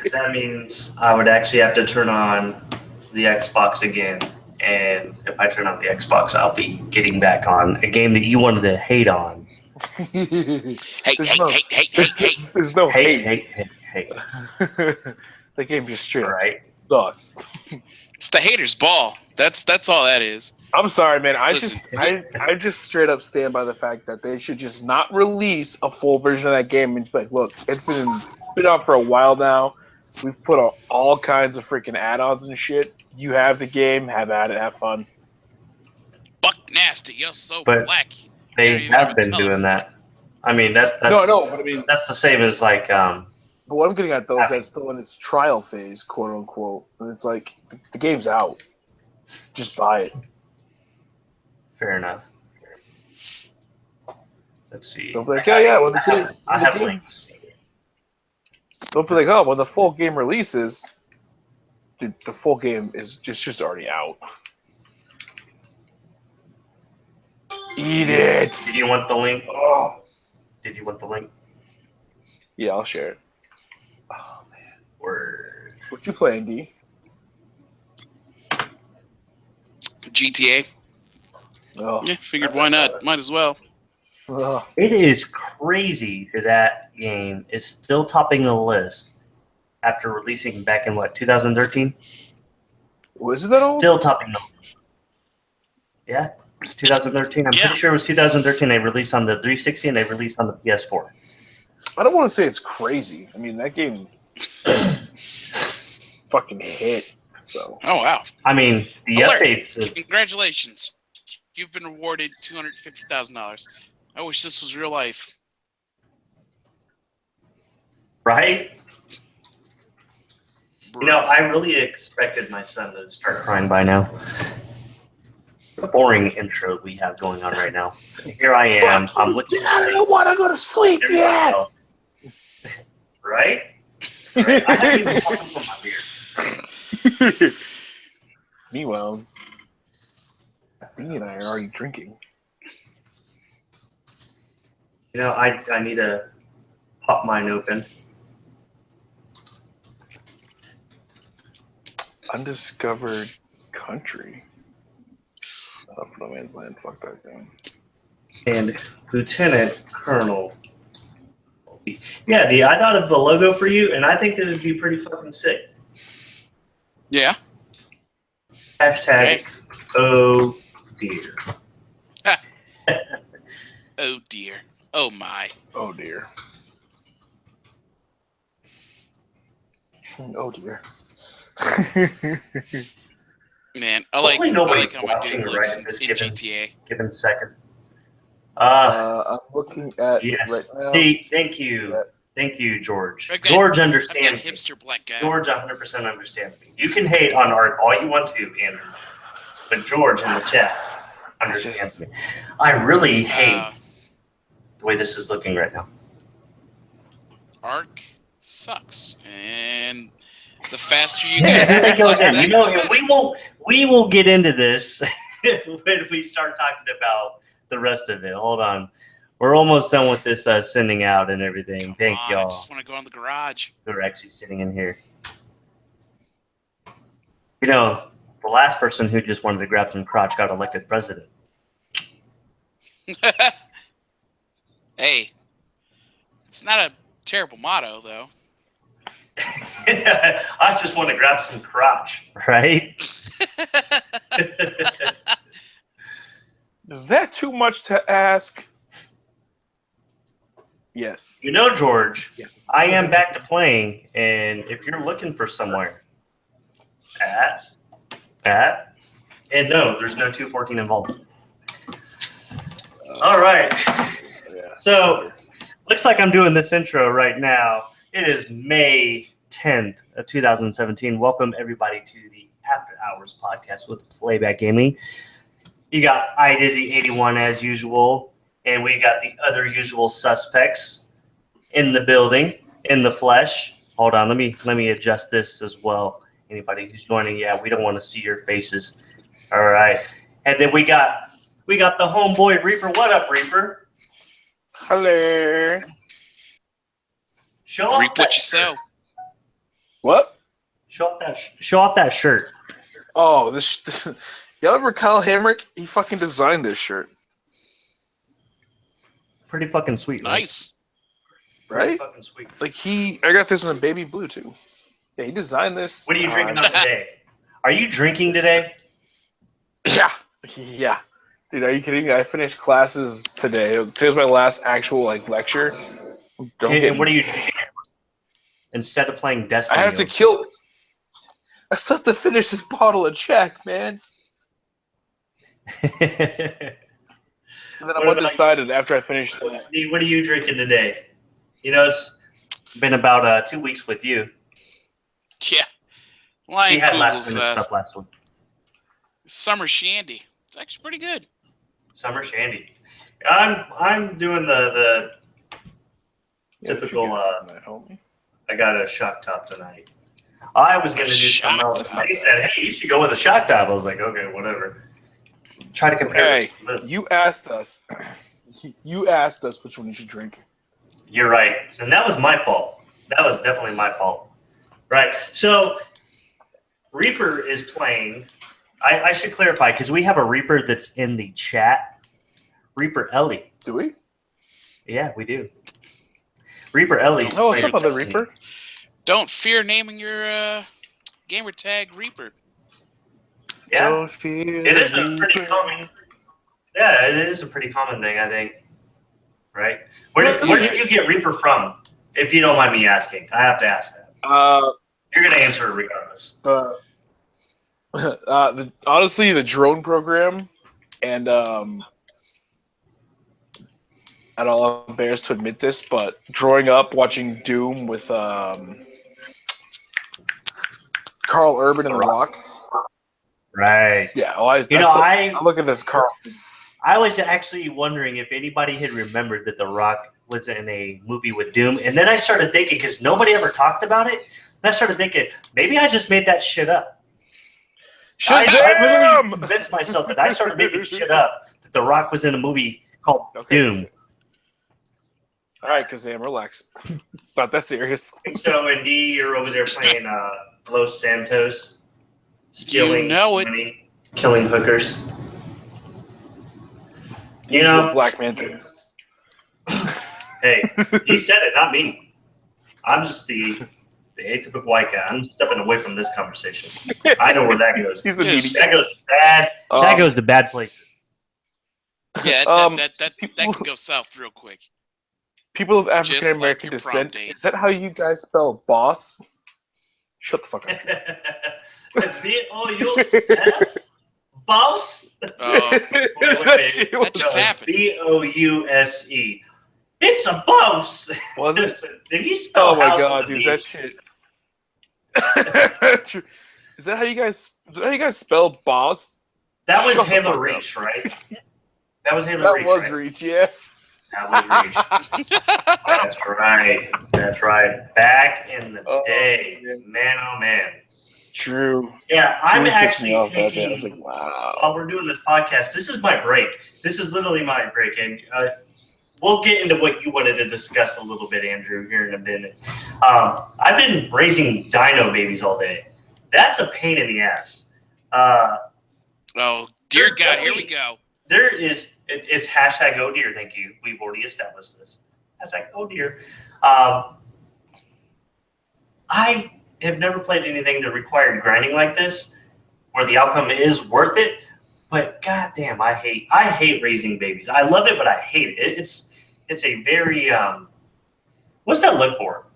Because that means I would actually have to turn on the Xbox again. And if I turn on the Xbox, I'll be getting back on a game that you wanted to hate on. There's no hate. The game just straight up sucks. It's the hater's ball. That's all that is. I'm sorry, man. I Listen. just straight up stand by the fact that they should just not release a full version of that game and just be like, look, it's been out for a while now. We've put out all kinds of freaking add-ons and shit. You have the game, have at it, have fun. Buck nasty, you're so But black. they have been doing that. I mean, that's no, but I mean that's the same as like. But what I'm getting at though is that it's still in its trial phase, quote unquote, and it's like the game's out. Just buy it. Fair enough. Let's see. Don't be like, well, I have links. Don't be like, oh, when the full game releases, the full game is just already out. Eat it. Did you want the link? Oh. Did you want the link? Yeah, I'll share it. Oh man, word. What you playing, D? GTA. Oh. Yeah, figured why not? Might as well. Oh. It is crazy that game is still topping the list after releasing back in 2013. Was it that old? Still topping the list. Yeah, 2013. I'm pretty sure it was 2013. They released on the 360 and they released on the PS4. I don't want to say it's crazy. I mean, that game fucking hit. So. Oh wow! I mean, the updates. Congratulations, you've been rewarded $250,000. I wish this was real life. Right? You know, I really expected my son to start crying by now. The boring intro we have going on right now. Here I am. I'm looking. I don't want to go to sleep yet. Right? I haven't even talked for my beer. Meanwhile, D and I are already drinking. You know, I need to pop mine open. Undiscovered country. For no man's land. Fuck that game. And Lieutenant Colonel. Yeah, D, I thought of a logo for you, and I think that it'd be pretty fucking sick. Yeah. Hashtag, oh dear. Oh dear. Oh my. Oh dear. Oh dear. Man, I like how my dude looks in GTA. Given a second. I'm looking at yes. it right now. See, thank you. Yeah. Thank you, George. George understands me. Hipster black guy. George 100% understands me. You can hate on art all you want to, Andrew. But George in the chat understands me. I really hate the way this is looking right now. Arc sucks. And the faster you guys you know, we will get into this when we start talking about the rest of it. Hold on. We're almost done with this sending out and everything. Thank y'all. I just want to go in the garage. They're actually sitting in here. You know, the last person who just wanted to grab some crotch got elected president. Hey, it's not a terrible motto, though. I just want to grab some crotch, right? Is that too much to ask? Yes. You know, George, yes. I am back to playing, and if you're looking for somewhere, and no, there's no 214 involved. All right. Yeah. So, looks like I'm doing this intro right now. It is May 10th of 2017. Welcome, everybody, to the After Hours podcast with PlayBack Gaming. You got iDizzy81 as usual, and we got the other usual suspects in the building, in the flesh. Hold on, let me adjust this as well. Anybody who's joining, yeah, we don't want to see your faces. All right, and then we got the homeboy Reaper. What up, Reaper? Hello. Show off Reap what you sow. What? Show off that shirt. Oh, this. Y'all remember Kyle Hamrick? He fucking designed this shirt. Pretty fucking sweet, right? Nice. Pretty Right? fucking sweet. Like I got this in a baby blue too. Yeah, he designed this. What are you drinking on today? Are you drinking today? Yeah. Dude, are you kidding me? I finished classes today. Today was my last actual lecture. And what are you drinking? Instead of playing Destiny. I have to kill. I still have to finish this bottle of Jack, man. And then I'm undecided after I finish that. What are you drinking today? You know, it's been about 2 weeks with you. Yeah. Lion We had Google's, last minute stuff last week. Summer Shandy. It's actually pretty good. Summer Shandy. I'm doing the typical. I got a shock top tonight. I was going to do something else. They said, "Hey, you should go with a shock top." I was like, "Okay, whatever." Try to compare. Hey, you asked us. You asked us which one you should drink. You're right, and that was my fault. That was definitely my fault. Right. So Reaper is playing. I should clarify because we have a Reaper that's in the chat. Reaper Ellie. Do we? Yeah, we do. Reaper Ellie's. Oh, what's up on the Reaper? Don't fear naming your gamer tag Reaper. Yeah, it is a pretty common. Yeah, it is a pretty common thing, I think. Right? Where did you get Reaper from? If you don't mind me asking, I have to ask that. You're gonna answer it regardless. Honestly, the drone program, and I'm embarrassed to admit this, but growing up watching Doom with Carl Urban and The Rock. Right. Yeah. Well, I look at this Carl. I was actually wondering if anybody had remembered that The Rock was in a movie with Doom, and then I started thinking because nobody ever talked about it. And I started thinking maybe I just made that shit up. I literally convinced myself that I started making shit up that The Rock was in a movie called Doom. All right, Kazam, relax. It's not that serious. So, and D, you're over there playing Los Santos, stealing money, killing hookers. You know, black man things. Hey, he said it, not me. I'm just the atypical white guy. I'm stepping away from this conversation. I know where that goes. He's the media. That goes bad. That goes to bad places. Yeah, that can go south real quick. People of African American descent. Is that how you guys spell boss? Shut the fuck up. B-O-U-S? Boss? That just happened. B-O-U-S-E. It's a boss. Was it? Did he spell? Oh my god, dude, that shit. Is that how you guys spell boss? That was Halo Reach, right? That was Halo Reach. That was Reach, yeah. That was Reach. That's right. That's right. Back in the day, man, oh man. True. Yeah, I'm actually taking. I was like, wow. While we're doing this podcast, this is my break. This is literally my break, and we'll get into what you wanted to discuss a little bit, Andrew, here in a minute. I've been raising dino babies all day. That's a pain in the ass. Oh, dear God, here we go. There is, it's hashtag oh dear, thank you. We've already established this. Hashtag oh dear. I have never played anything that required grinding like this, where the outcome is worth it. But goddamn, I hate raising babies. I love it, but I hate it. It's a very what's that look for,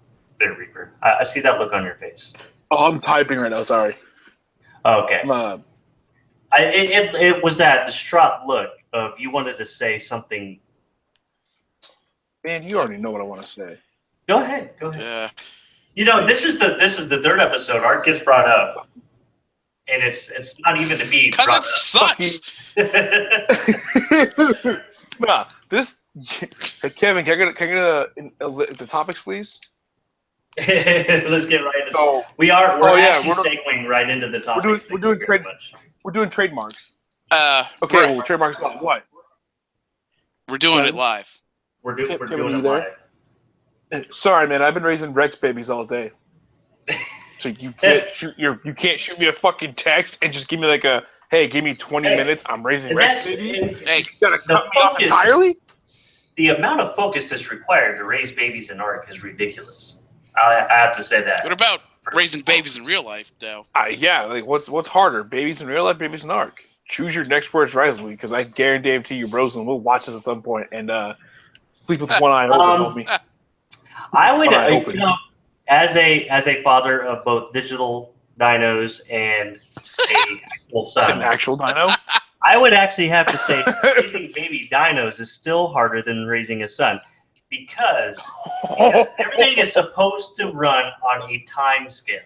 there, Reaper? I see that look on your face. Oh, I'm typing right now. Sorry. Okay. It was that distraught look of you wanted to say something. Man, you already know what I want to say. Go ahead. You know, this is the third episode Art gets brought up, and it's not even to be because it sucks. Nah, this. Hey, Kevin, can I get the topics, please? Let's get right into it. We're actually segueing right into the topics. We're doing trademarks. Okay, well, trademarks about what? We're doing it live. We're doing it live. Sorry, man. I've been raising Rex babies all day. So you can't shoot me a fucking text and just give me like a, hey, give me 20 minutes. I'm raising Rex babies. Hey, you gotta cut me off entirely. The amount of focus that's required to raise babies in Ark is ridiculous. I have to say that. What about raising babies in real life, though? Yeah, like what's harder, babies in real life, babies in Ark? Choose your next words wisely, because I guarantee you, bros, and we'll watch this at some point and sleep with one eye open, homie. I would, as a father of both digital dinos and an actual son, an actual dino. I would actually have to say raising baby dinos is still harder than raising a son because everything is supposed to run on a time scale,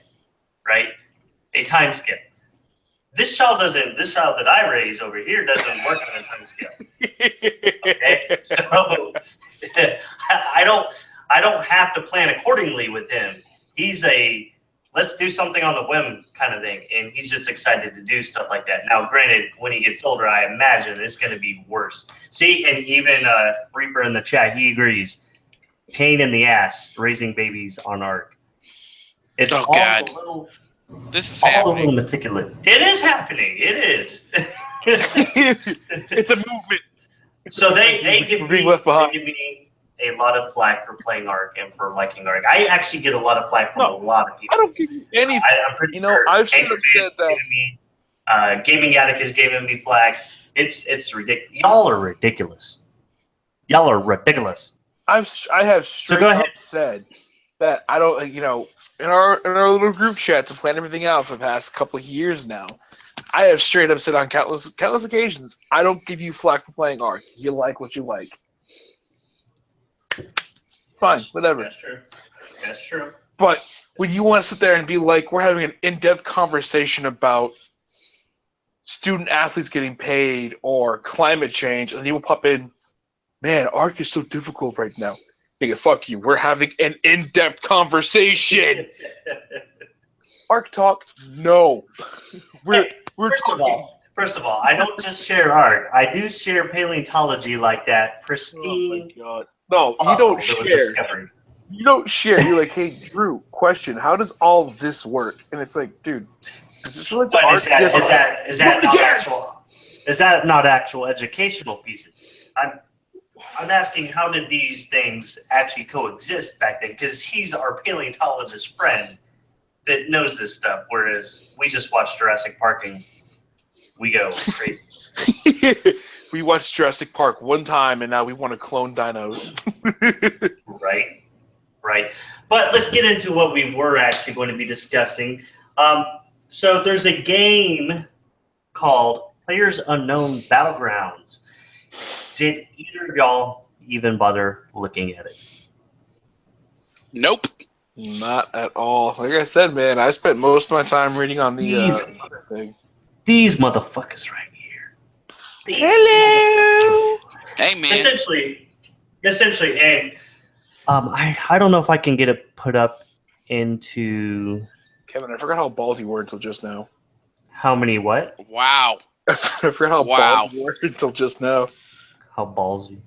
right? A time scale. This child that I raise over here doesn't work on a time scale. Okay? So I don't have to plan accordingly with him. He's a let's do something on the whim kind of thing, and he's just excited to do stuff like that. Now, granted, when he gets older, I imagine it's going to be worse. See, and even Reaper in the chat, he agrees. Pain in the ass raising babies on Ark. It's all a little. This is happening. A little meticulous. It is happening. It is. It's a movement. So they give me a lot of flack for playing Ark and for liking Ark. I actually get a lot of flack from a lot of people. I don't give you any. I'm pretty sure. I've said that. Gaming Addict is giving me flack. It's ridiculous. Y'all are ridiculous. I have straight up said that I don't. In our little group chat to plan everything out for the past couple of years now, I have straight up said on countless occasions, I don't give you flack for playing Ark. You like what you like. Fine, whatever. That's true. But when you want to sit there and be like, we're having an in-depth conversation about student athletes getting paid or climate change, and you will pop in, man, Ark is so difficult right now. Nigga, fuck you. We're having an in-depth conversation. Ark talk? No. First of all, I don't just share Ark. I do share paleontology like that. Pristine. Oh my God. No, you don't share. You don't share. You're like, hey, Drew, question. How does all this work? And it's like, dude, is this related to Ark? Is that not actual educational pieces? I'm asking, how did these things actually coexist back then? Because he's our paleontologist friend that knows this stuff, whereas we just watch Jurassic Park and we go crazy. We watched Jurassic Park one time, and now we want to clone dinos. Right. But let's get into what we were actually going to be discussing. So there's a game called PlayerUnknown's Battlegrounds. Did either of y'all even bother looking at it? Nope. Not at all. Like I said, man, I spent most of my time reading on the other thing. These motherfuckers right here. Hello! Hey, man. Essentially, and I don't know if I can get it put up into... Kevin, I forgot how bald you were until just now. How many what? Wow. I forgot how bald you were until just now. How ballsy.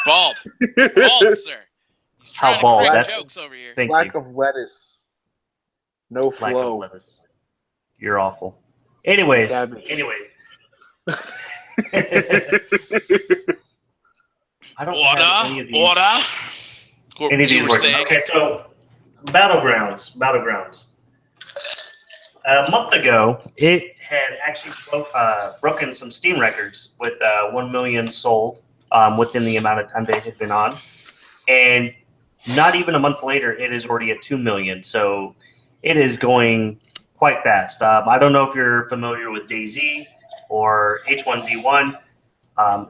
Bald, sir. He's how bald? That's jokes over here. Lack of lettuce. No flow. Lack of lettuce. You're awful. Anyways. I don't have any of these. Any of these working. Okay, so Battlegrounds. A month ago, it had actually broken some Steam records with 1 million sold within the amount of time they had been on. And not even a month later, it is already at 2 million. So it is going quite fast. I don't know if you're familiar with DayZ or H1Z1.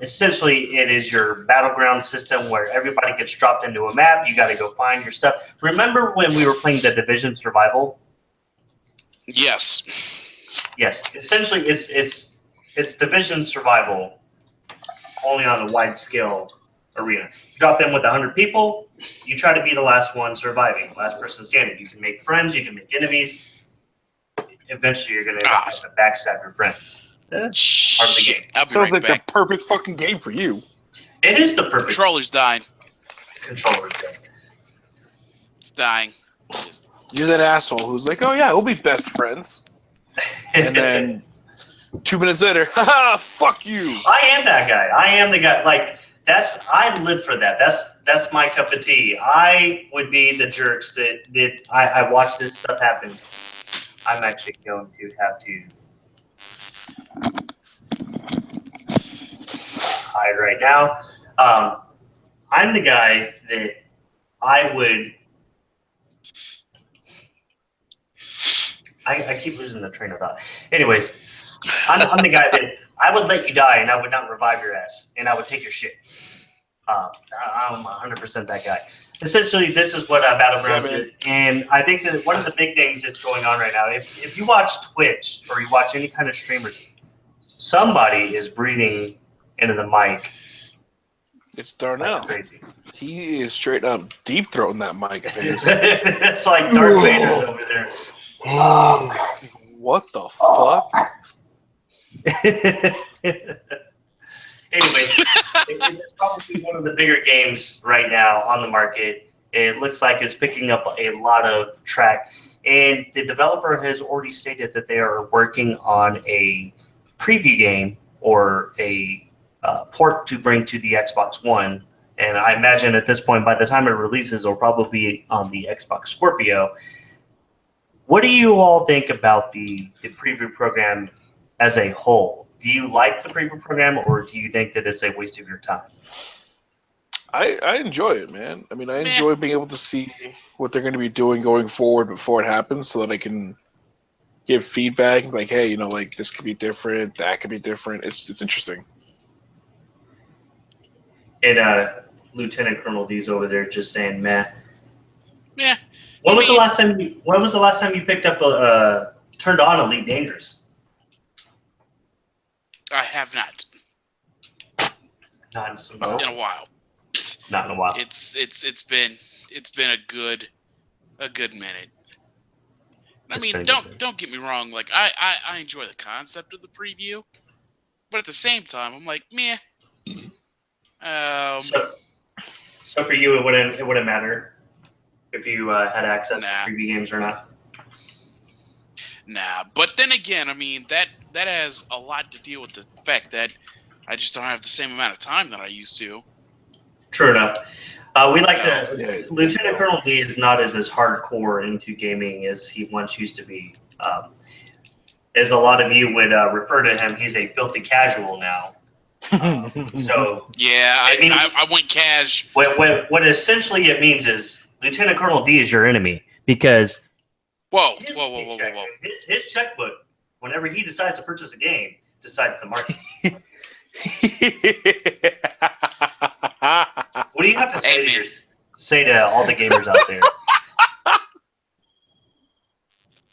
Essentially, it is your battleground system where everybody gets dropped into a map. You got to go find your stuff. Remember when we were playing the Division Survival? Yes. Essentially, it's Division Survival, only on a wide scale arena. You drop in with 100 people. You try to be the last one surviving, last person standing. You can make friends. You can make enemies. Eventually, you're going to have to backstab your friends. Part of the game. Sounds like the perfect fucking game for you. It is the perfect. Controller's dying. Controller's dead. It's dying. You're that asshole who's like, oh yeah, we'll be best friends. And then 2 minutes later, haha, fuck you. I am that guy. I am the guy. Like I live for that. That's my cup of tea. I would be the jerks that I watch this stuff happen. I'm actually going to have to hide right now. I'm the guy that I would. I keep losing the train of thought. Anyways, I'm the guy that I would let you die and I would not revive your ass and I would take your shit. I'm 100% that guy. Essentially, this is what Battlegrounds is, and I think that one of the big things that's going on right now, if you watch Twitch or you watch any kind of streamers, somebody is breathing into the mic. It's Darnell. Like crazy. He is straight up deep throating that mic. It's like Darth Vader over there. What the fuck? Anyways, it's probably one of the bigger games right now on the market. It looks like it's picking up a lot of track. And the developer has already stated that they are working on a preview game or a port to bring to the Xbox One. And I imagine at this point, by the time it releases, it'll probably be on the Xbox Scorpio. What do you all think about the preview program as a whole? Do you like the preview program, or do you think that it's a waste of your time? I enjoy it, man. I mean, I enjoy being able to see what they're going to be doing going forward before it happens so that I can give feedback. Like, hey, you know, like this could be different, that could be different. It's interesting. And Lieutenant Colonel D's over there just saying, "Man, Yeah. When was the last time you picked up turned on Elite Dangerous?" I have not. Not in some In a while. Not in a while. It's been a good minute. I mean, don't get me wrong. Like I enjoy the concept of the preview, but at the same time, I'm like, meh. So for you, it wouldn't matter if you had access to preview games or not. Nah, but then again, I mean that has a lot to deal with the fact that I just don't have the same amount of time that I used to. True enough. Lieutenant Colonel D is not as hardcore into gaming as he once used to be. As a lot of you would refer to him, he's a filthy casual now. So yeah, I went cash. What essentially it means is Lieutenant Colonel D is your enemy because whoa. His checkbook, whenever he decides to purchase a game, decides the market. What do you have to say to all the gamers out there?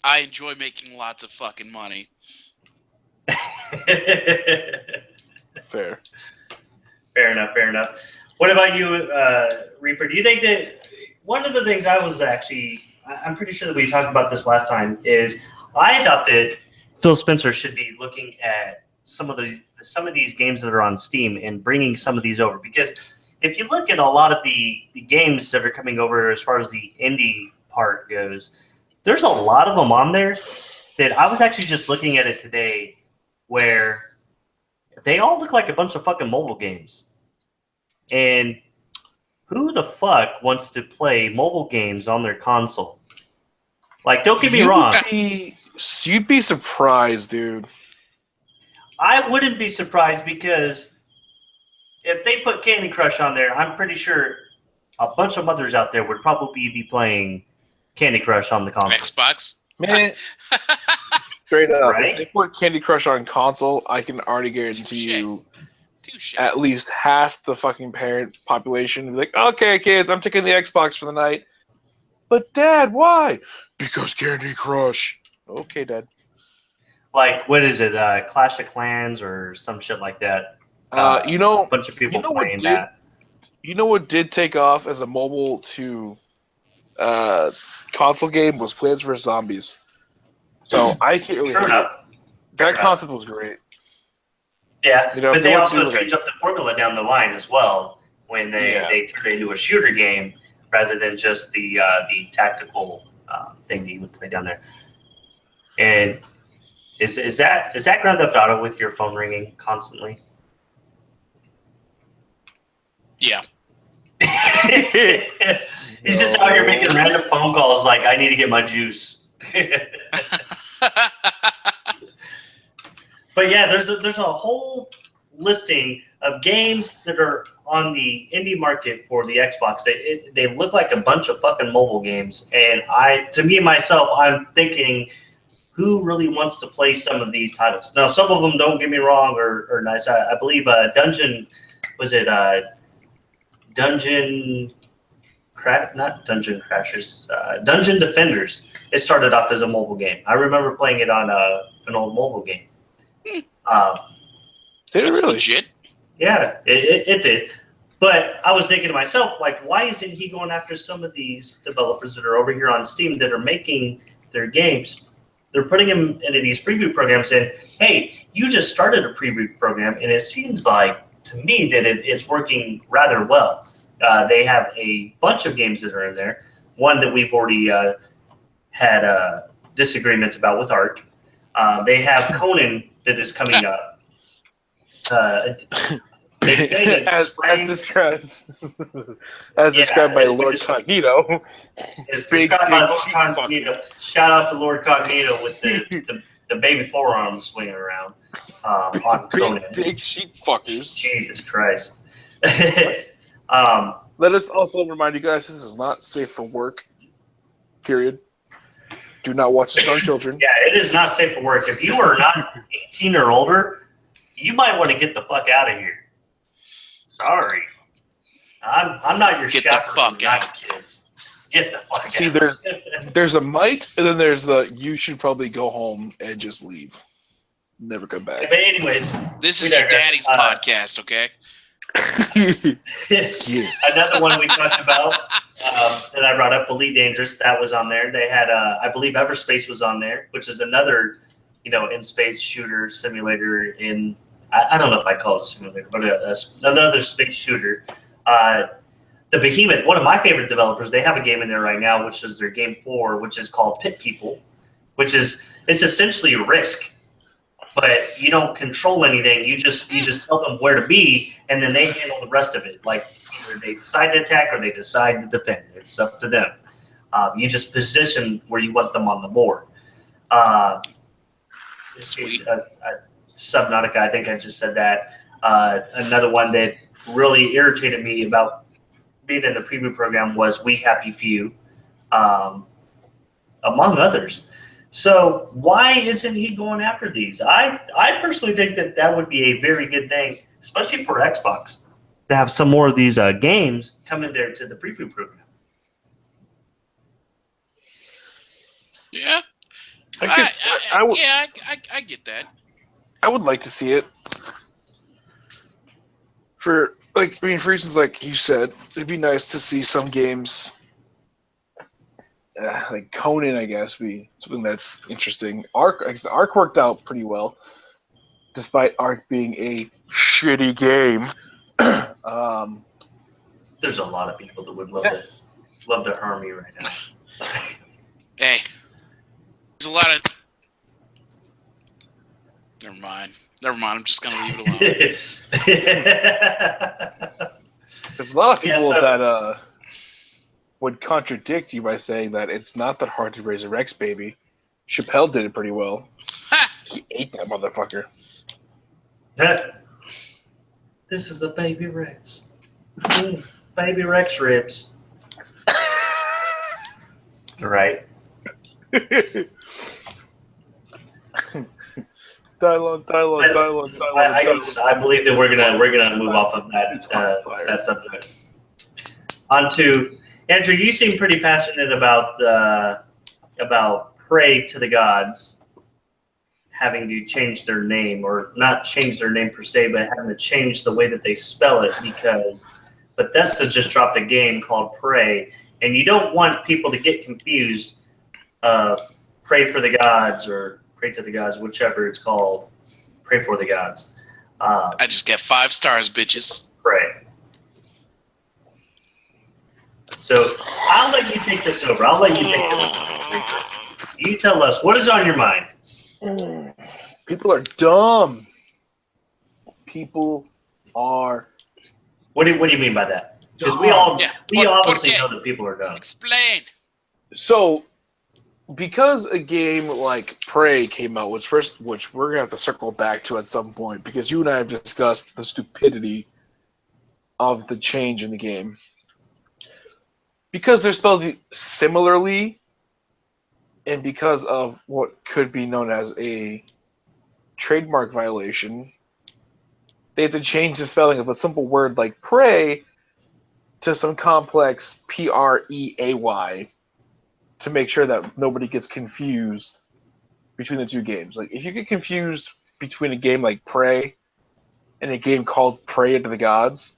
I enjoy making lots of fucking money. Fair enough. What about you, Reaper? Do you think that one of the things I'm pretty sure that we talked about this last time, is I thought that Phil Spencer should be looking at some of these games that are on Steam and bringing some of these over, because if you look at a lot of the games that are coming over as far as the indie part goes, there's a lot of them on there that I was actually just looking at it today where they all look like a bunch of fucking mobile games. And who the fuck wants to play mobile games on their console? Like, don't get me wrong. You'd be surprised, dude. I wouldn't be surprised, because if they put Candy Crush on there, I'm pretty sure a bunch of mothers out there would probably be playing Candy Crush on the console. Xbox? Man. Straight up. Right? If they put Candy Crush on console, I can already guarantee you at least half the fucking parent population would be like, okay, kids, I'm taking the Xbox for the night. But, Dad, why? Because Candy Crush. Okay, Dad. Like, what is it? Clash of Clans or some shit like that? A bunch of people playing that. You know what did take off as a mobile to console game was Plants vs. Zombies. So I can't really that concept was great. Yeah, but they also changed up the formula down the line as well when they turned it into a shooter game rather than just the tactical thing that you would play down there. And is that Grand Theft Auto with your phone ringing constantly? Yeah. He's just out here making random phone calls like, I need to get my juice. But yeah, there's a whole listing of games that are on the indie market for the Xbox. They look like a bunch of fucking mobile games. And I'm thinking, who really wants to play some of these titles? Now, some of them, don't get me wrong, are nice. I believe Dungeon Defenders. It started off as a mobile game. I remember playing it on an old mobile game. Did it really? Legit? Yeah, it did. But I was thinking to myself, like, why isn't he going after some of these developers that are over here on Steam that are making their games? They're putting them into these preview programs, and hey, you just started a preview program, and it seems like to me that it's working rather well. They have a bunch of games that are in there. One that we've already had disagreements about with Ark. They have Conan that is coming up. They say that as described by Lord Cognito. It's described by Lord Cognito. Shout out to Lord Cognito with the baby forearms swinging around on Conan. Big sheep fuckers. Jesus Christ. Let us also remind you guys, this is not safe for work. Period. Do not watch this on children. Yeah, it is not safe for work. If you are not 18 or older, you might want to get the fuck out of here. Sorry. I'm not your Get chaperone. the fuck out, kids. Get the fuck out. See, there's a might, and then there's the you should probably go home and just leave. Never come back. But anyways. This is your daddy's podcast, okay? Another one we talked about that I brought up, Elite Dangerous, that was on there. They had, I believe Everspace was on there, which is another, in-space shooter simulator in, I don't know if I call it a simulator, but another space shooter. The Behemoth, one of my favorite developers, they have a game in there right now, which is their game 4, which is called Pit People, it's essentially Risk. But you don't control anything. You just tell them where to be, and then they handle the rest of it. Like either they decide to attack or they decide to defend. It's up to them. You just position where you want them on the board. Sweet. Subnautica, I think I just said that. Another one that really irritated me about being in the preview program was We Happy Few, among others. So why isn't he going after these? I personally think that would be a very good thing, especially for Xbox, to have some more of these games come in there to the preview program. Yeah. I get that. I would like to see it. For reasons like you said, it'd be nice to see some games. Like Conan, I guess, be something that's interesting. Ark worked out pretty well, despite Ark being a shitty game. There's a lot of people that would love to harm me right now. Hey, there's a lot of. Never mind. I'm just gonna leave it alone. There's a lot of people that would contradict you by saying that it's not that hard to raise a Rex baby. Chappelle did it pretty well. He ate that motherfucker. This is a baby Rex. Baby Rex ribs. Right. Dialogue. I believe that we're gonna move off of that subject. Onto Andrew. You seem pretty passionate about Pray to the Gods having to change their name, or not change their name per se, but having to change the way that they spell it, because Bethesda just dropped a game called Pray, and you don't want people to get confused of Pray for the Gods or Pray to the Gods, whichever it's called. Pray for the Gods. I just get 5 stars, bitches. Pray. So I'll let you take this over. You tell us, what is on your mind? People are dumb. People are. What do you mean by that? Because we obviously know that people are dumb. Explain. So, because a game like Prey came out, which we're gonna have to circle back to at some point, because you and I have discussed the stupidity of the change in the game. Because they're spelled similarly, and because of what could be known as a trademark violation, they have to change the spelling of a simple word like prey to some complex Preay to make sure that nobody gets confused between the two games. Like, if you get confused between a game like Prey and a game called Prey to the Gods,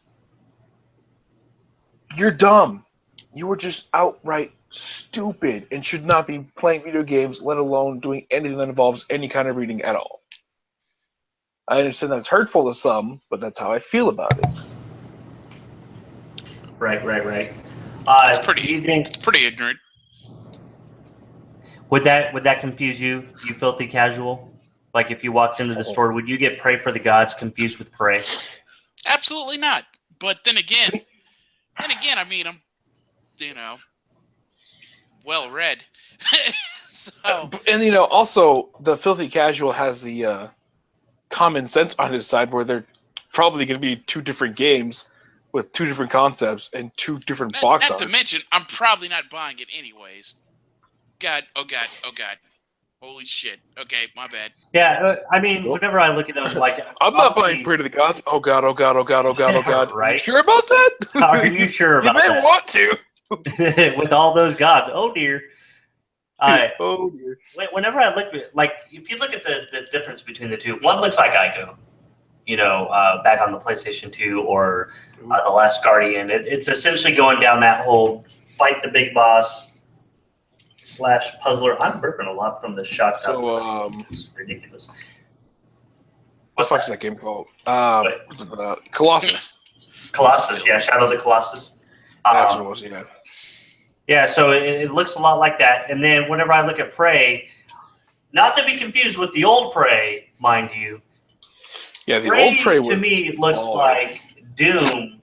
you're dumb. You were just outright stupid and should not be playing video games, let alone doing anything that involves any kind of reading at all. I understand that's hurtful to some, but that's how I feel about it. Right. It's pretty ignorant. Would that confuse you, you filthy casual? Like, if you walked into the store, would you get Prey for the Gods confused with Prey? Absolutely not. But then again, I mean, I'm, well read. So. And also the filthy casual has the common sense on his side, where they're probably going to be two different games with two different concepts and two different box arts. Not to mention, I'm probably not buying it anyways. God, oh God. Holy shit. Okay, my bad. Yeah, I mean, whenever I look at them, like, I'm not buying Prey to the Gods. Oh God. Right? Are you sure about that? Are you sure about that? You may want to. With all those gods. Oh dear. Oh dear. Whenever I look at, like, if you look at the difference between the two, one looks like Ico, back on the PlayStation 2, or The Last Guardian. It's essentially going down that whole fight the big boss / puzzler. I'm burping a lot from the shot. So, it's ridiculous. What the fuck's that game called? Colossus. Colossus, yeah, Shadow of the Colossus. That's what it was, yeah. Yeah, so it looks a lot like that. And then whenever I look at Prey, not to be confused with the old Prey, mind you. Yeah, the old Prey to me looks like Doom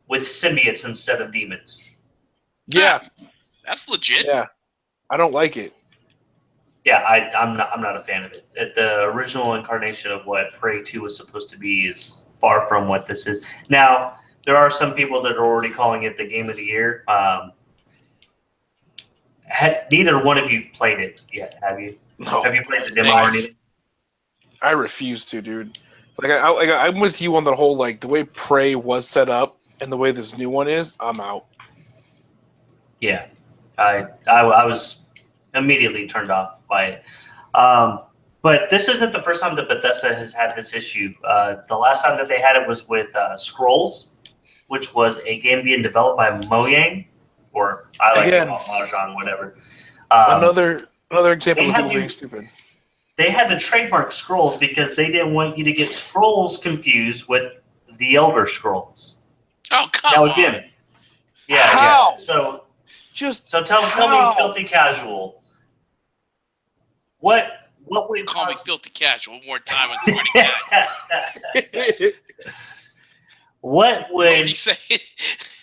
with symbiotes instead of demons. Yeah. That's legit. Yeah. I don't like it. Yeah, I'm not a fan of it. The original incarnation of what Prey 2 was supposed to be is far from what this is. Now, there are some people that are already calling it the game of the year. Neither one of you've played it yet, have you? No. Have you played the demo or anything? I refuse to, dude. I'm with you on the whole, like, the way Prey was set up and the way this new one is. I'm out. Yeah, I was immediately turned off by it. But this isn't the first time that Bethesda has had this issue. The last time that they had it was with Scrolls, which was a game being developed by Mojang, or I like to call it Mahjong, whatever. Another example of people being stupid. They had to trademark Scrolls because they didn't want you to get Scrolls confused with the Elder Scrolls. Oh, come on. Yeah. How? Yeah. So tell how? me, filthy casual. What would You call me filthy casual one more time? I swear to God. What would you say?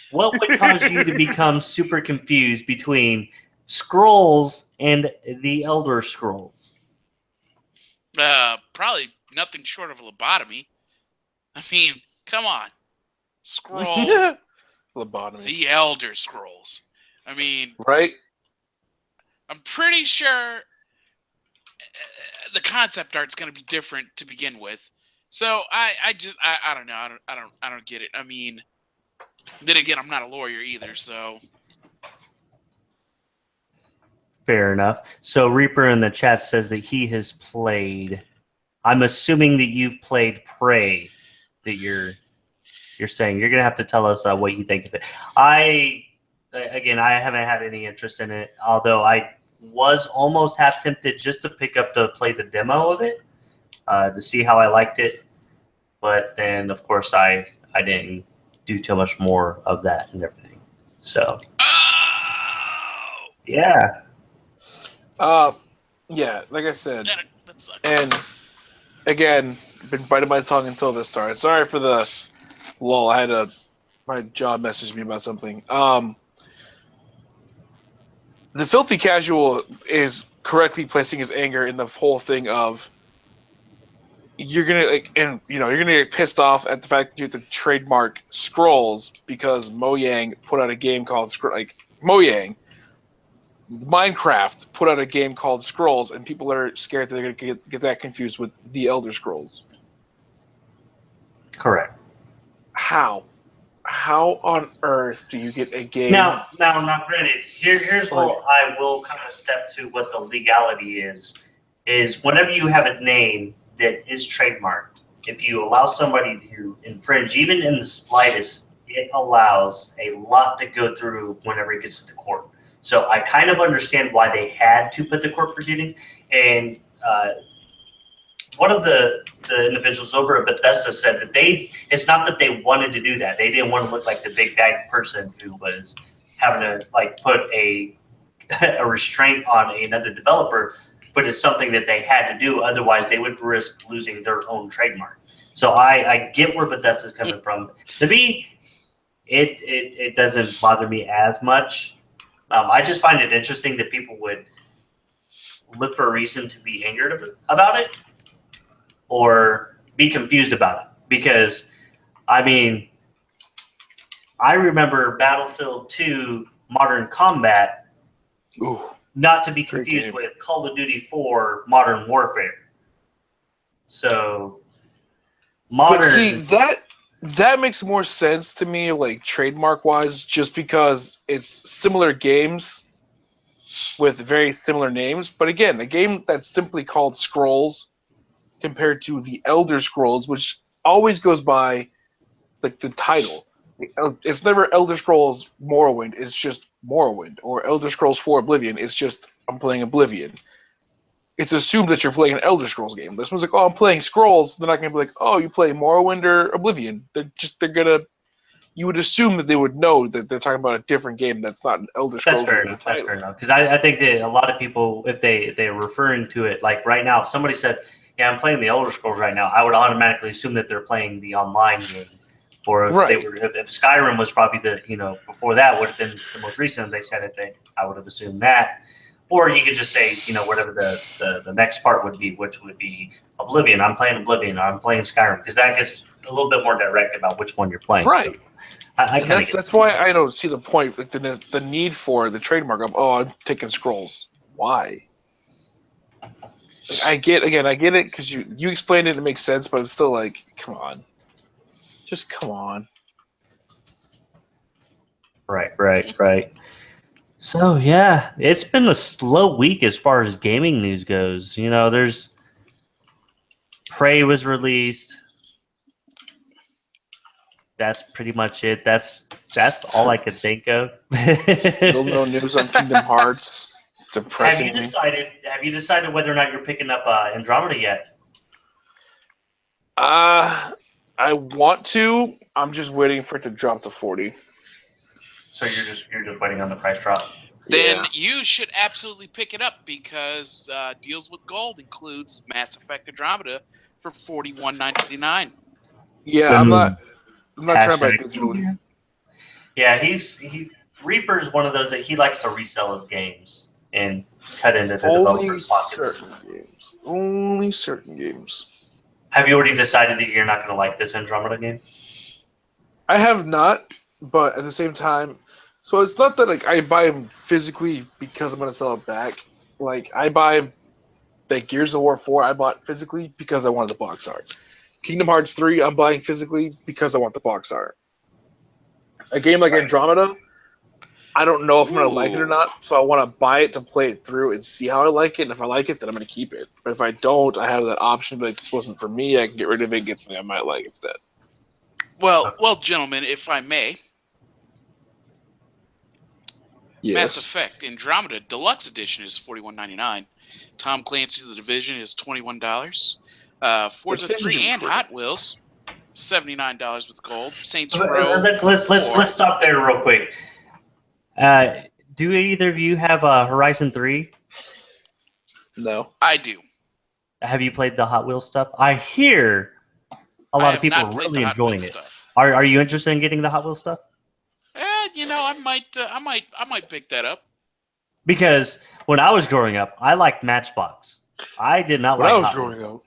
What would cause you to become super confused between Scrolls and the Elder Scrolls? Probably nothing short of a lobotomy. I mean, come on. Scrolls. Lobotomy. The Elder Scrolls. I mean, right? I'm pretty sure the concept art's going to be different to begin with. So I don't know. I don't get it. I mean, then again, I'm not a lawyer either, so. Fair enough. So Reaper in the chat says that he has played. I'm assuming that you've played Prey. That you're saying you're gonna have to tell us what you think of it. I haven't had any interest in it. Although I was almost half tempted just to pick up to play the demo of it to see how I liked it. But then, of course, I didn't do too much more of that and everything. So. Yeah. Yeah, like I said, That sucks. and again, been biting my tongue until this started. Sorry for the lull. My job messaged me about something. The filthy casual is correctly placing his anger in the whole thing of you're gonna you're gonna get pissed off at the fact that you have to trademark scrolls because Mojang put out a game called Mojang. Minecraft put out a game called Scrolls, and people are scared that they're going to get that confused with The Elder Scrolls. Correct. How? How on earth do you get a game? Now, granted, here's where I will kind of step to what the legality is whenever you have a name that is trademarked, if you allow somebody to infringe, even in the slightest, it allows a lot to go through whenever it gets to the court. So I kind of understand why they had to put the court proceedings. And one of the individuals over at Bethesda said that it's not that they wanted to do that. They didn't want to look like the big bad person who was having to put a restraint on another developer, but it's something that they had to do. Otherwise, they would risk losing their own trademark. So I get where Bethesda's coming from. To me, it doesn't bother me as much. I just find it interesting that people would look for a reason to be angered about it or be confused about it. Because, I mean, I remember Battlefield 2 Modern Combat, not to be confused with Call of Duty 4 Modern Warfare. So, modern. But see, that makes more sense to me, like trademark-wise, just because it's similar games with very similar names. But again, a game that's simply called Scrolls compared to the Elder Scrolls, which always goes by like the title. It's never Elder Scrolls Morrowind, it's just Morrowind. Or Elder Scrolls 4 Oblivion, it's just I'm playing Oblivion. It's assumed that you're playing an Elder Scrolls game. This one's like, oh, I'm playing Scrolls. They're not going to be like, oh, you play Morrowind or Oblivion. You would assume that they would know that they're talking about a different game that's not an Elder Scrolls. That's fair enough. Because I think that a lot of people, if they're referring to it, like right now, if somebody said, yeah, I'm playing the Elder Scrolls right now, I would automatically assume that they're playing the online game. Or if if Skyrim was probably before that would have been the most recent they said it, I would have assumed that. Or you could just say, whatever the next part would be, which would be Oblivion. I'm playing Oblivion. Or I'm playing Skyrim, because that gets a little bit more direct about which one you're playing. Right. So that's why I don't see the point, like the need for the trademark of, oh, I'm taking Scrolls. Why? I get it because you explained it, it makes sense, but it's still like, come on. Just come on. Right. So, yeah, it's been a slow week as far as gaming news goes. There's Prey was released. That's pretty much it. That's all I could think of. Still no news on Kingdom Hearts. Depressing. Have you decided whether or not you're picking up Andromeda yet? I want to. I'm just waiting for it to drop to 40. So you're just waiting on the price drop. Then you should absolutely pick it up because Deals with Gold includes Mass Effect Andromeda for $41.99. Yeah, I'm not trying to buy digitally. Yeah, Reaper's one of those that he likes to resell his games and cut into the developers' pockets. Only certain games. Have you already decided that you're not going to like this Andromeda game? I have not, but at the same time, so it's not that I buy them physically because I'm going to sell it back. I buy Gears of War 4, I bought physically because I wanted the box art. Kingdom Hearts 3, I'm buying physically because I want the box art. A game like Andromeda, I don't know if I'm going to like it or not, so I want to buy it to play it through and see how I like it, and if I like it, then I'm going to keep it. But if I don't, I have that option, but this wasn't for me, I can get rid of it and get something I might like instead. Well, gentlemen, if I may, yes. Mass Effect Andromeda Deluxe Edition is $41.99. Tom Clancy's The Division is $21. Forza 3 and Hot Wheels, $79 with gold. Saints Row. Let's stop there real quick. Do either of you have Horizon 3? No. I do. Have you played the Hot Wheels stuff? I hear a lot of people are really enjoying it. Stuff. Are you interested in getting the Hot Wheels stuff? I might pick that up. Because when I was growing up, I liked Matchbox. I did not like Hot Wheels.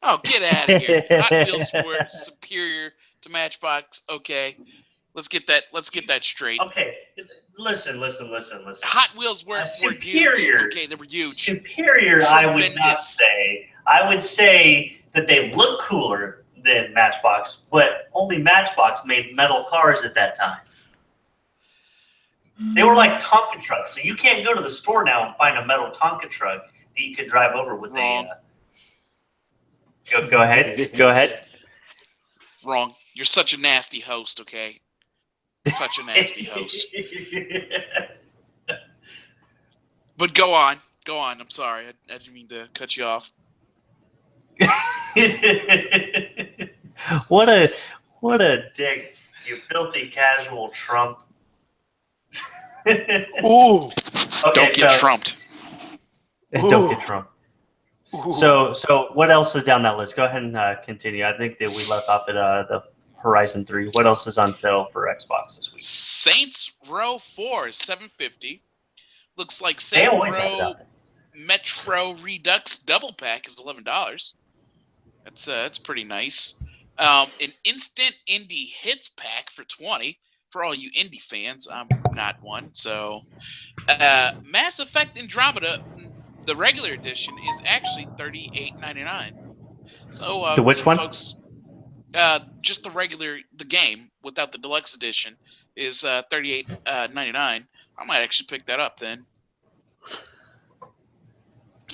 Oh, get out of here! Hot Wheels were superior to Matchbox. Okay, let's get that straight. Okay, listen. Hot Wheels were superior. Huge. Okay, they were huge. Superior, tremendous. I would not say. I would say that they look cooler than Matchbox, but only Matchbox made metal cars at that time. They were like Tonka trucks, so you can't go to the store now and find a metal Tonka truck that you could drive over with Wrong. Go ahead. Go ahead. Wrong. You're such a nasty host, okay? Such a nasty host. But go on. I'm sorry. I didn't mean to cut you off. What a dick, you filthy casual Trump. Ooh. Okay, don't get trumped. Don't get trumped. So what else is down that list? Go ahead and continue. I think that we left off at the Horizon 3. What else is on sale for Xbox this week? Saints Row 4 is $7.50. Looks like Saints Row Metro Redux double pack is $11. That's pretty nice. An instant indie hits pack for $20. For all you indie fans, I'm not one. So, Mass Effect Andromeda, the regular edition, is actually $38.99. So, the which one? Folks, just the game without the deluxe edition is $38.99. I might actually pick that up then.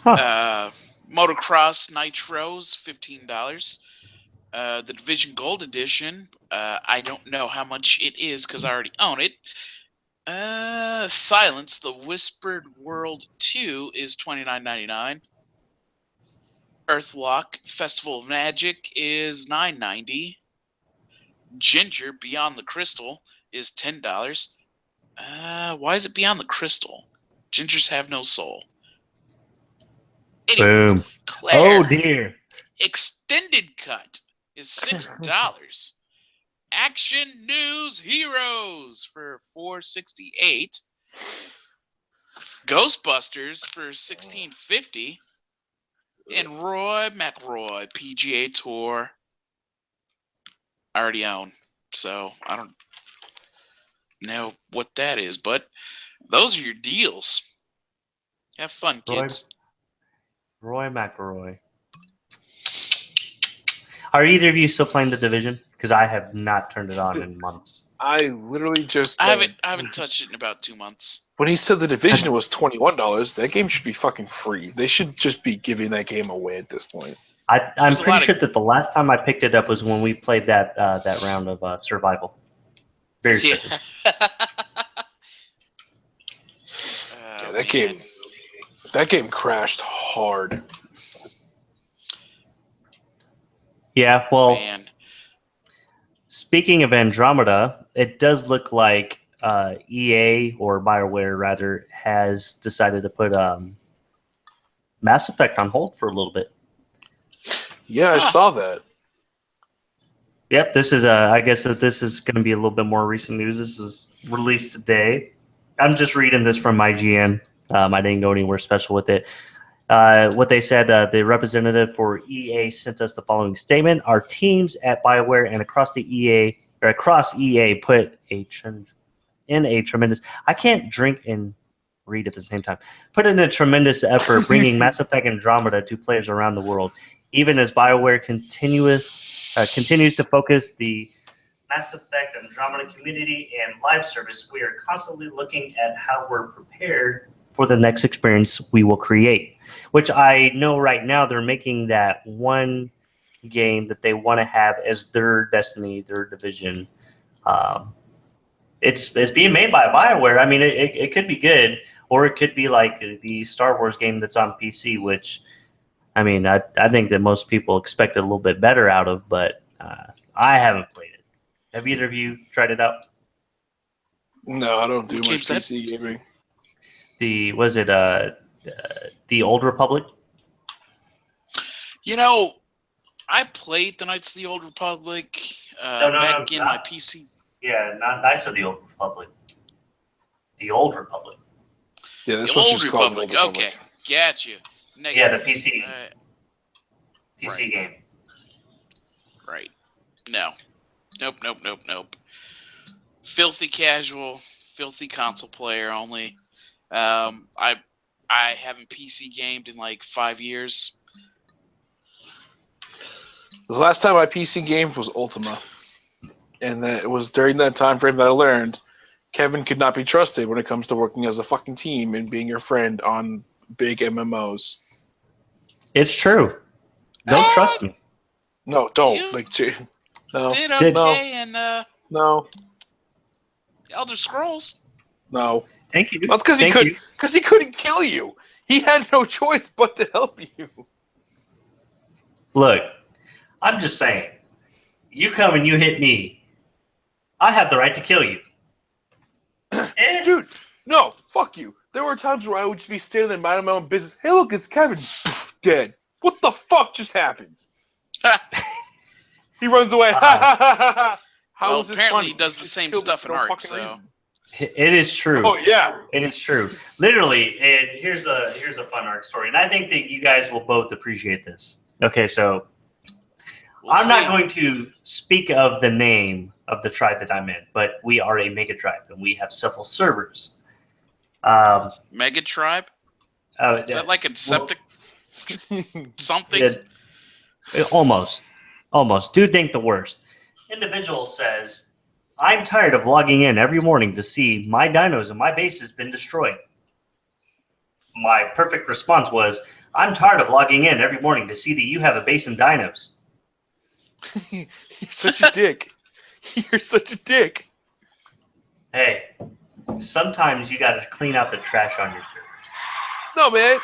Huh. Motocross Nitros, $15. The Division Gold Edition, I don't know how much it is because I already own it. Silence, the Whispered World 2 is $29.99. Earthlock, Festival of Magic is $9.90. Ginger, Beyond the Crystal is $10. Why is it Beyond the Crystal? Gingers have no soul. Anyways, boom. Claire, oh dear. Extended Cut is $6. Action News Heroes for $4.68. Ghostbusters for $16.50. And Roy McIlroy PGA Tour. I already own, so I don't know what that is, but those are your deals. Have fun, kids. Roy McIlroy. Are either of you still playing The Division? Because I have not turned it on in months. I literally just... I haven't touched it in about 2 months. When he said The Division was $21, that game should be fucking free. They should just be giving that game away at this point. I'm pretty sure that the last time I picked it up was when we played that round of Survival. Very certain. That game crashed hard. Yeah, well, speaking of Andromeda, it does look like EA, or BioWare rather, has decided to put Mass Effect on hold for a little bit. Yeah, I saw that. Yep, this is I guess that this is going to be a little bit more recent news. This is released today. I'm just reading this from IGN. I didn't go anywhere special with it. What they said, the representative for EA sent us the following statement: our teams at BioWare and across EA put in a tremendous. I can't drink and read at the same time. Put in a tremendous effort bringing Mass Effect Andromeda to players around the world. Even as BioWare continues to focus the Mass Effect Andromeda community and live service, we are constantly looking at how we're prepared for the next experience we will create. Which I know right now they're making that one game that they want to have as their Destiny, their Division. It's being made by BioWare. I mean, it could be good, or it could be like the Star Wars game that's on PC, which, I mean, I think that most people expect a little bit better out of, but I haven't played it. Have either of you tried it out? No, I don't do much PC gaming. the Old Republic? I played the Knights of the Old Republic No, in my PC. Yeah, not Knights of the Old Republic. The Old Republic. Yeah, this The one's Old just Republic. called the Old Okay, gotcha. Negative. Yeah, the PC right. game. Right. No. Nope. Filthy casual, filthy console player only. I haven't PC gamed in like 5 years. The last time I PC gamed was Ultima. And that it was during that time frame that I learned Kevin could not be trusted when it comes to working as a fucking team and being your friend on big MMOs. It's true. Don't trust me. No, don't. No. Did okay in No. Elder Scrolls. No. Thank you. That's because he couldn't kill you. He had no choice but to help you. Look, I'm just saying. You come and you hit me. I have the right to kill you. Dude, no, fuck you. There were times where I would just be standing in my own business. Hey, look, it's Kevin. Dead. What the fuck just happened? He runs away. How well, is this apparently funny? he does the same stuff in Ark, so... Reason. It is true. Oh, yeah. It is true. Literally, here's a fun Ark story. And I think that you guys will both appreciate this. Okay, so... I'm not going to speak of the name of the tribe that I'm in, but we are a mega tribe, and we have several servers. Mega tribe? Is that like a septic something? Almost. Dude, think the worst. Individual says, I'm tired of logging in every morning to see my dinos and my base has been destroyed. My perfect response was, I'm tired of logging in every morning to see that you have a base and dinos. You're such a dick. You're such a dick. Hey, sometimes you got to clean out the trash on your servers. No, man.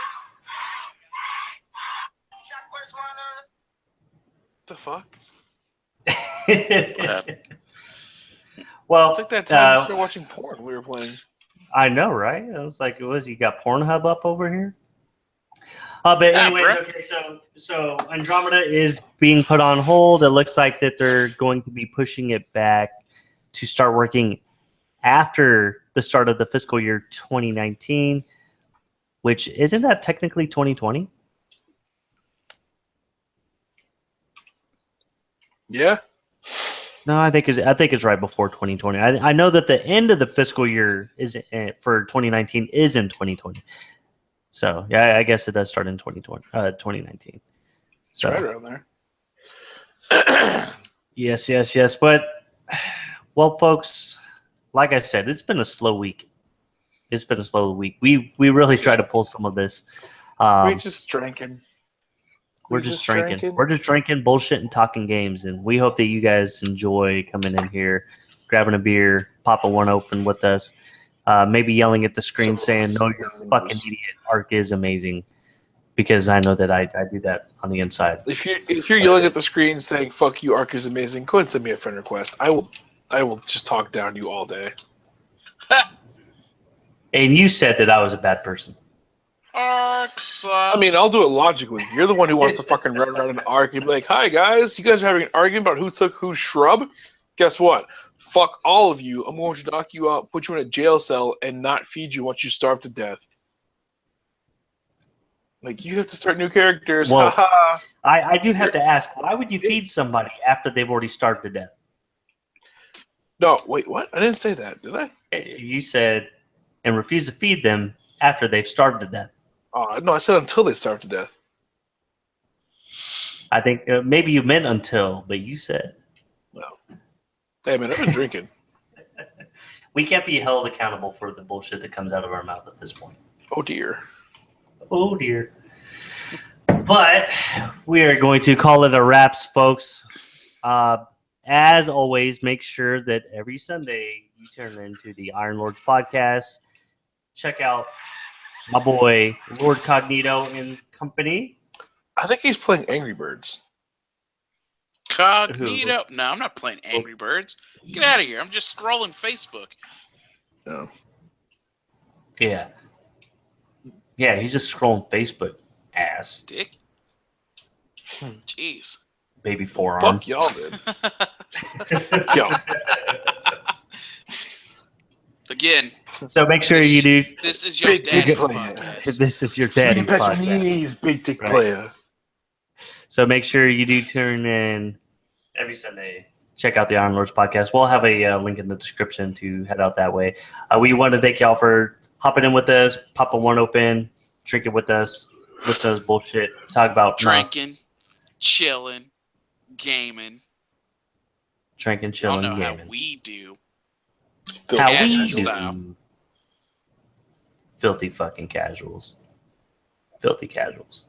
The fuck? Well, it's like that time we started watching porn we were playing. I know, right? I was like, you got Pornhub up over here? But anyways, okay, so Andromeda is being put on hold. It looks like that they're going to be pushing it back to start working after the start of the fiscal year 2019, which isn't that technically 2020? Yeah. No, I think it's right before 2020. I know that the end of the fiscal year is for 2019 is in 2020. So yeah, I guess it does start in 2019. So it's right around there. Yes. But well, folks, like I said, it's been a slow week. We really try to pull some of this. We're just drinking. We're just drinking. We're just drinking, bullshit, and talking games. And we hope that you guys enjoy coming in here, grabbing a beer, popping one open with us. Maybe yelling at the screen saying, no, you're a fucking idiot. Ark is amazing. Because I know that I do that on the inside. If you're yelling at the screen saying, fuck you, Ark is amazing, go ahead and send me a friend request. I will just talk down to you all day. And you said that I was a bad person. Ark sucks. I mean, I'll do it logically. You're the one who wants to fucking run around an Ark and be like, hi, guys, you guys are having an argument about who took whose shrub? Guess what? Fuck all of you. I'm going to knock you out, put you in a jail cell, and not feed you once you starve to death. Like, you have to start new characters. Well, I do have to ask, why would you feed somebody after they've already starved to death? No, wait, what? I didn't say that, did I? You said, and refuse to feed them after they've starved to death. No, I said until they starve to death. I think maybe you meant until, but you said. No. Hey, man, I've been drinking. We can't be held accountable for the bullshit that comes out of our mouth at this point. Oh, dear. Oh, dear. But we are going to call it a wraps, folks. As always, make sure that every Sunday you turn into the Iron Lords podcast. Check out my boy, Lord Cognito and company. I think he's playing Angry Birds. Cognito? No, I'm not playing Angry Birds. Get out of here. I'm just scrolling Facebook. No. Yeah. Yeah, he's just scrolling Facebook. Ass. Dick. Jeez. Baby forearm. Fuck y'all, dude. Yo. Again. So make sure you do. This is your Big daddy's dick podcast. This is your daddy's Sweet podcast. knees, big dick Right. player. So make sure you do tune in every Sunday. Check out the Iron Lords podcast. We'll have a link in the description to head out that way. We want to thank y'all for hopping in with us, popping one open, drinking with us, listen to us bullshit, talk about drinking, chilling, gaming. Drinking, I chilling, don't know gaming. how we do. How we Casual do. style. Filthy fucking casuals. Filthy casuals.